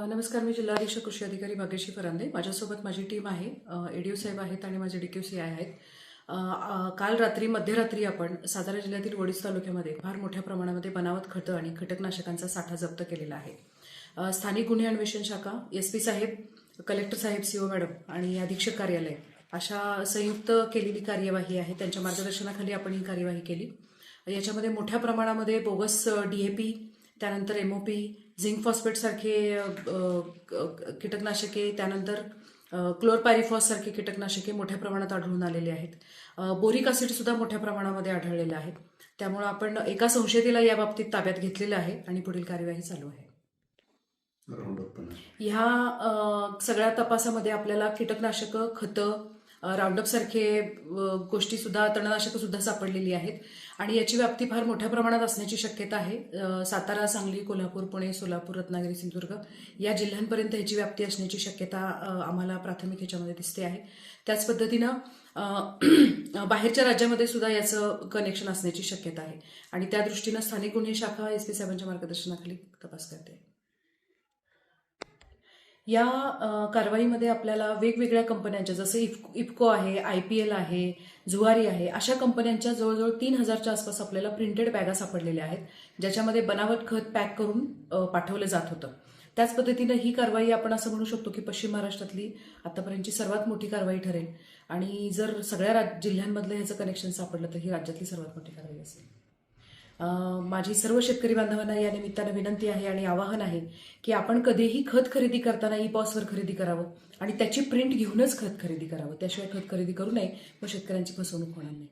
नमस्कार. मी जिल्हा अधीक्षक कृषी अधिकारी भाग्यश्री फरांदे. माझ्यासोबत माझी टीम आहे. एडीओ साहेब आहेत आणि माझे DQCI आहेत. काल रात्री मध्यरात्री आपण सातारा जिल्ह्यातील वडीज तालुक्यामध्ये फार मोठ्या प्रमाणामध्ये बनावट खतं आणि कीटकनाशकांचा साठा जप्त केलेला आहे. स्थानिक गुन्हे अन्वेषण शाखा, SP साहेब, कलेक्टर साहेब, CO मॅडम आणि अधीक्षक कार्यालय अशा संयुक्त केलेली कार्यवाही आहे. त्यांच्या मार्गदर्शनाखाली आपण ही कार्यवाही केली. याच्यामध्ये मोठ्या प्रमाणामध्ये बोगस DAP, त्यानंतर MOP, झिंक फॉस्फेट सारखे कीटकनाशके, त्यानंतर क्लोरपायरिफॉस सारखे कीटकनाशके मोठ्या प्रमाणात आढळून आलेले आहेत. बोरिक ॲसिड सुद्धा मोठ्या प्रमाणामध्ये आढळलेले आहेत. त्यामुळे आपण एका संशयिताला या बाबतीत ताब्यात घेतलेलं आहे आणि पुढील कार्यवाही चालू आहे. ह्या सगळ्या तपासामध्ये आपल्याला कीटकनाशकं, खतं, राऊंडअप सारखे गोष्टी सुद्धा, तणनाशकं सुद्धा सापडलेली आहेत आणि याची व्याप्ती फार मोठ्या प्रमाणात असण्याची शक्यता आहे. सातारा, सांगली, कोल्हापूर, पुणे, सोलापूर, रत्नागिरी, सिंधुदुर्ग या जिल्ह्यांपर्यंत ह्याची व्याप्ती असण्याची शक्यता आम्हाला प्राथमिक ह्याच्यामध्ये दिसते आहे. त्याच पद्धतीनं बाहेरच्या राज्यामध्ये सुद्धा याचं कनेक्शन असण्याची शक्यता आहे आणि त्या दृष्टीनं स्थानिक गुन्हे शाखा SP साहेबांच्या मार्गदर्शनाखाली तपास करते. या कारवाईमध्ये आपल्याला वेगवेगळ्या कंपन्यांच्या, जसं इफको आहे, IPL आहे, जुवारी आहे, अशा कंपन्यांच्या जवळजवळ 3000च्या आसपास आपल्याला प्रिंटेड बॅगा सापडलेल्या आहेत, ज्याच्यामध्ये बनावट खत पॅक करून पाठवलं जात होतं. त्याच पद्धतीनं ही कारवाई आपण असं म्हणू शकतो की पश्चिम महाराष्ट्रातली आतापर्यंतची सर्वात मोठी कारवाई ठरेल आणि जर सगळ्या जिल्ह्यांमधलं ह्याचं कनेक्शन सापडलं तर ही राज्यातली सर्वात मोठी कारवाई असेल. माझी सर्व शेतकरी बांधवांना या निमित्तानं विनंती आहे आणि आवाहन आहे की आपण कधीही खत खरेदी करताना EPOSवर खरेदी करावं आणि त्याची प्रिंट घेऊनच खत खरेदी करावं. त्याशिवाय खत खरेदी करू नये, मग शेतकऱ्यांची फसवणूक होणार नाही.